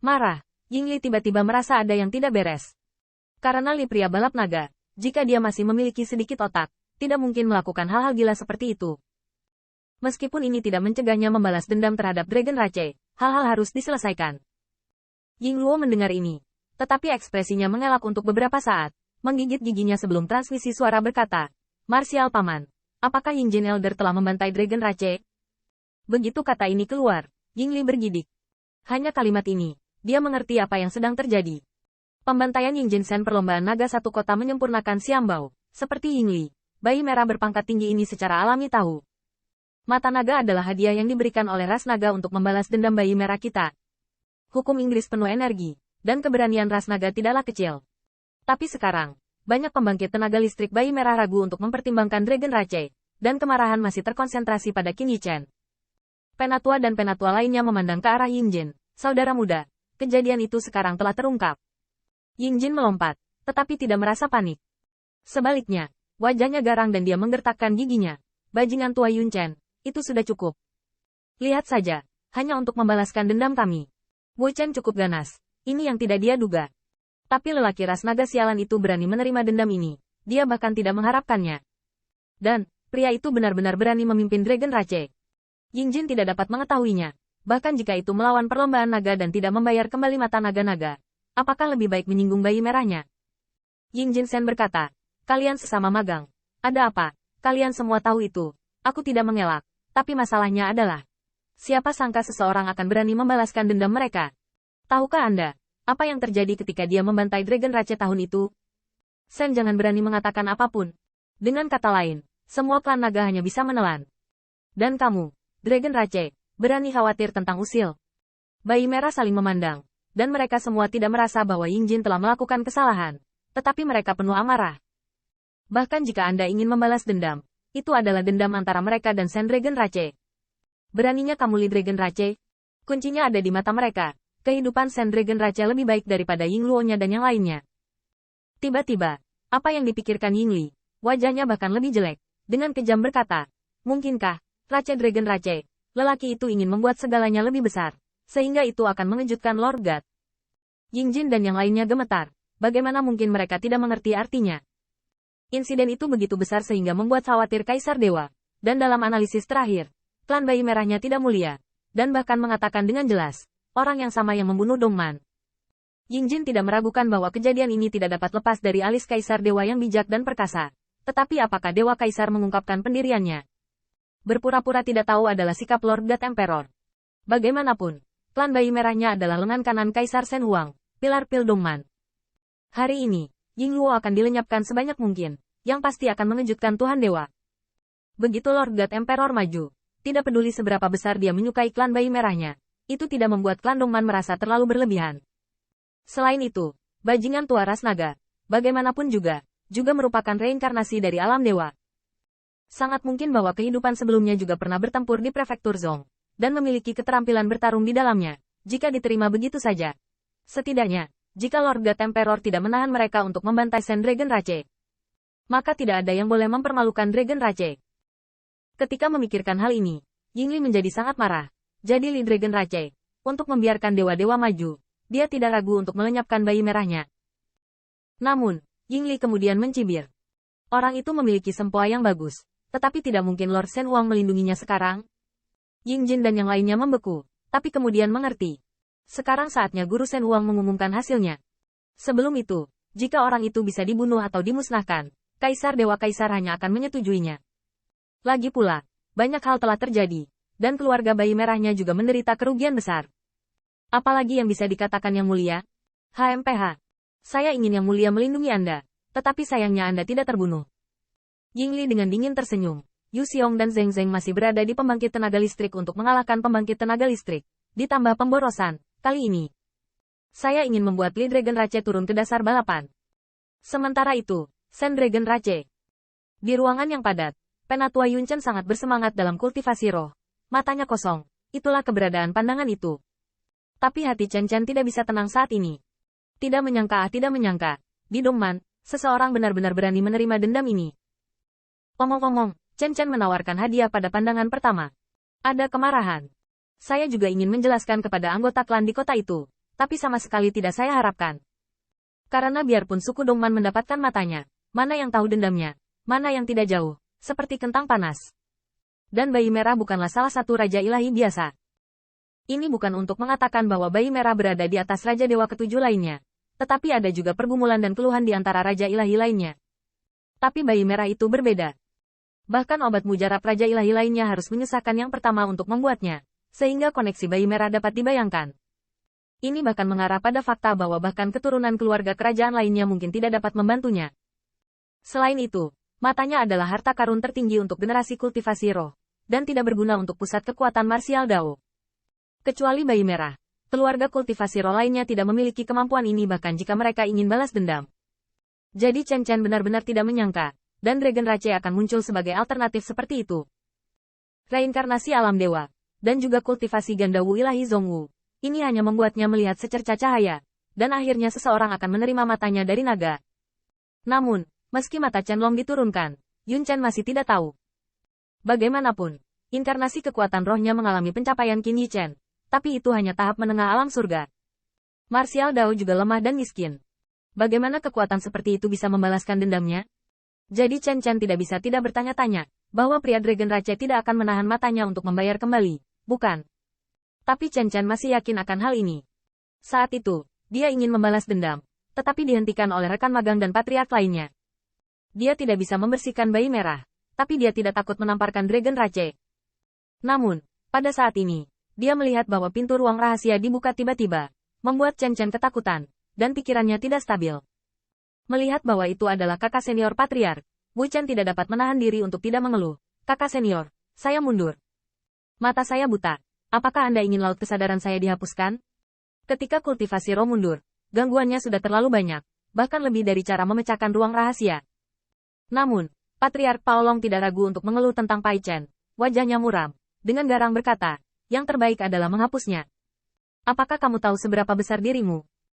Marah, Yingli tiba-tiba merasa ada yang tidak beres. Karena Li pria balap naga, jika dia masih memiliki sedikit otak, tidak mungkin melakukan hal-hal gila seperti itu. Meskipun ini tidak mencegahnya membalas dendam terhadap Dragon Rache, hal-hal harus diselesaikan. Yingluo mendengar ini, tetapi ekspresinya mengelak untuk beberapa saat, menggigit giginya sebelum transmisi suara berkata, "Martial Paman, apakah Yingjin Elder telah membantai Dragon Rache?" Begitu kata ini keluar, Yingli bergidik. Hanya kalimat ini, dia mengerti apa yang sedang terjadi. Pembantaian Yingjin Shen perlombaan naga satu kota menyempurnakan Xiambao, seperti Yingli. Bayi merah berpangkat tinggi ini secara alami tahu. Mata naga adalah hadiah yang diberikan oleh ras naga untuk membalas dendam bayi merah kita. Hukum Inggris penuh energi, dan keberanian ras naga tidaklah kecil. Tapi sekarang, banyak pembangkit tenaga listrik bayi merah ragu untuk mempertimbangkan Dragon Rache, dan kemarahan masih terkonsentrasi pada Qin Yichen. Penatua dan penatua lainnya memandang ke arah Yingjin, saudara muda. Kejadian itu sekarang telah terungkap. Yingjin melompat, tetapi tidak merasa panik. Sebaliknya, wajahnya garang dan dia menggertakkan giginya. Bajingan tua Yun Chen, itu sudah cukup. Lihat saja, hanya untuk membalaskan dendam kami. Wu Chen cukup ganas, ini yang tidak dia duga. Tapi lelaki ras naga sialan itu berani menerima dendam ini, dia bahkan tidak mengharapkannya. Dan, pria itu benar-benar berani memimpin Dragon Rache. Yingjin tidak dapat mengetahuinya. Bahkan jika itu melawan perlombaan naga dan tidak membayar kembali mata naga-naga, apakah lebih baik menyinggung bayi merahnya? Yingjin Shen berkata, kalian sesama magang. Ada apa? Kalian semua tahu itu. Aku tidak mengelak. Tapi masalahnya adalah, siapa sangka seseorang akan berani membalaskan dendam mereka? Tahukah Anda, apa yang terjadi ketika dia membantai Dragon Rache tahun itu? Shen jangan berani mengatakan apapun. Dengan kata lain, semua klan naga hanya bisa menelan. Dan kamu, Dragon Rache, berani khawatir tentang usil. Bayi merah saling memandang, dan mereka semua tidak merasa bahwa Yingjin telah melakukan kesalahan, tetapi mereka penuh amarah. Bahkan jika Anda ingin membalas dendam, itu adalah dendam antara mereka dan Shen Dragon Rache. Beraninya kamu Li Dragon Rache? Kuncinya ada di mata mereka. Kehidupan Shen Dragon Rache lebih baik daripada Yingluo-nya dan yang lainnya. Tiba-tiba, apa yang dipikirkan Yingli? Wajahnya bahkan lebih jelek, dengan kejam berkata, mungkinkah, Rache Dragon Rache? Lelaki itu ingin membuat segalanya lebih besar, sehingga itu akan mengejutkan Lord God. Yingjin dan yang lainnya gemetar, bagaimana mungkin mereka tidak mengerti artinya. Insiden itu begitu besar sehingga membuat khawatir Kaisar Dewa, dan dalam analisis terakhir, klan bayi merahnya tidak mulia, dan bahkan mengatakan dengan jelas, orang yang sama yang membunuh Dongman. Yingjin tidak meragukan bahwa kejadian ini tidak dapat lepas dari alis Kaisar Dewa yang bijak dan perkasa, tetapi apakah Dewa Kaisar mengungkapkan pendiriannya? Berpura-pura tidak tahu adalah sikap Lord God Emperor. Bagaimanapun, klan bayi merahnya adalah lengan kanan Kaisar Shen Huang, pilar pil Dongman. Hari ini, Yingluo akan dilenyapkan sebanyak mungkin, yang pasti akan mengejutkan Tuhan Dewa. Begitu Lord God Emperor maju, tidak peduli seberapa besar dia menyukai klan bayi merahnya, itu tidak membuat klan Dongman merasa terlalu berlebihan. Selain itu, bajingan tua ras naga, bagaimanapun juga merupakan reinkarnasi dari alam dewa. Sangat mungkin bahwa kehidupan sebelumnya juga pernah bertempur di prefektur Zhong, dan memiliki keterampilan bertarung di dalamnya, jika diterima begitu saja. Setidaknya, jika Lord God Emperor tidak menahan mereka untuk membantai Shen Dragon Rache, maka tidak ada yang boleh mempermalukan Dragon Rache. Ketika memikirkan hal ini, Yingli menjadi sangat marah. Jadi Li Dragon Rache, untuk membiarkan dewa-dewa maju, dia tidak ragu untuk melenyapkan bayi merahnya. Namun, Yingli kemudian mencibir. Orang itu memiliki sempoa yang bagus. Tetapi tidak mungkin Lord Shen Huang melindunginya sekarang. Yingjin dan yang lainnya membeku, tapi kemudian mengerti. Sekarang saatnya Guru Shen Huang mengumumkan hasilnya. Sebelum itu, jika orang itu bisa dibunuh atau dimusnahkan, Kaisar Dewa Kaisar hanya akan menyetujuinya. Lagi pula, banyak hal telah terjadi, dan keluarga bayi merahnya juga menderita kerugian besar. Apalagi yang bisa dikatakan yang mulia? HMPH. Saya ingin yang mulia melindungi Anda, tetapi sayangnya Anda tidak terbunuh. Yingli dengan dingin tersenyum. Yu Xiong dan Zheng Zheng masih berada di pembangkit tenaga listrik untuk mengalahkan pembangkit tenaga listrik. Ditambah pemborosan, kali ini. Saya ingin membuat Li Dragon Rache turun ke dasar balapan. Sementara itu, Shen Dragon Rache. Di ruangan yang padat, Penatua Yun Chen sangat bersemangat dalam kultivasi roh. Matanya kosong, itulah keberadaan pandangan itu. Tapi hati Chen Chen tidak bisa tenang saat ini. Tidak menyangka, di Dongman, seseorang benar-benar berani menerima dendam ini. Omong-omong, Chen Chen menawarkan hadiah pada pandangan pertama. Ada kemarahan. Saya juga ingin menjelaskan kepada anggota klan di kota itu, tapi sama sekali tidak saya harapkan. Karena biarpun suku Dongman mendapatkan matanya, mana yang tahu dendamnya, mana yang tidak jauh, seperti kentang panas. Dan bayi merah bukanlah salah satu raja ilahi biasa. Ini bukan untuk mengatakan bahwa bayi merah berada di atas raja dewa ketujuh lainnya, tetapi ada juga pergumulan dan keluhan di antara raja ilahi lainnya. Tapi bayi merah itu berbeda. Bahkan obat mujarab raja ilahi lainnya harus menyusahkan yang pertama untuk membuatnya, sehingga koneksi bayi merah dapat dibayangkan. Ini bahkan mengarah pada fakta bahwa bahkan keturunan keluarga kerajaan lainnya mungkin tidak dapat membantunya. Selain itu, matanya adalah harta karun tertinggi untuk generasi kultivasi roh, dan tidak berguna untuk pusat kekuatan marsial Dao. Kecuali bayi merah, keluarga kultivasi roh lainnya tidak memiliki kemampuan ini bahkan jika mereka ingin balas dendam. Jadi Chen Chen benar-benar tidak menyangka, dan Dragon Rache akan muncul sebagai alternatif seperti itu. Reinkarnasi alam dewa, dan juga kultivasi ganda Wu ilahi Zhongwu. Ini hanya membuatnya melihat secercah cahaya, dan akhirnya seseorang akan menerima matanya dari naga. Namun, meski mata Chen Long diturunkan, Yun Chen masih tidak tahu. Bagaimanapun, inkarnasi kekuatan rohnya mengalami pencapaian Qin Yi Chen, tapi itu hanya tahap menengah alam surga. Martial Dao juga lemah dan miskin. Bagaimana kekuatan seperti itu bisa membalaskan dendamnya? Jadi Chen Chen tidak bisa tidak bertanya-tanya, bahwa pria Dragon Rache tidak akan menahan matanya untuk membayar kembali, bukan? Tapi Chen Chen masih yakin akan hal ini. Saat itu, dia ingin membalas dendam, tetapi dihentikan oleh rekan magang dan patriark lainnya. Dia tidak bisa membersihkan bayi merah, tapi dia tidak takut menamparkan Dragon Rache. Namun, pada saat ini, dia melihat bahwa pintu ruang rahasia dibuka tiba-tiba, membuat Chen Chen ketakutan, dan pikirannya tidak stabil. Melihat bahwa itu adalah kakak senior patriark, Wu Chen tidak dapat menahan diri untuk tidak mengeluh. Kakak senior, saya mundur. Mata saya buta. Apakah Anda ingin laut kesadaran saya dihapuskan? Ketika kultivasi roh mundur, gangguannya sudah terlalu banyak, bahkan lebih dari cara memecahkan ruang rahasia. Namun, Patriark Paolong tidak ragu untuk mengeluh tentang Pai Chen. Wajahnya muram, dengan garang berkata, yang terbaik adalah menghapusnya. Apakah kamu tahu seberapa besar dirimu?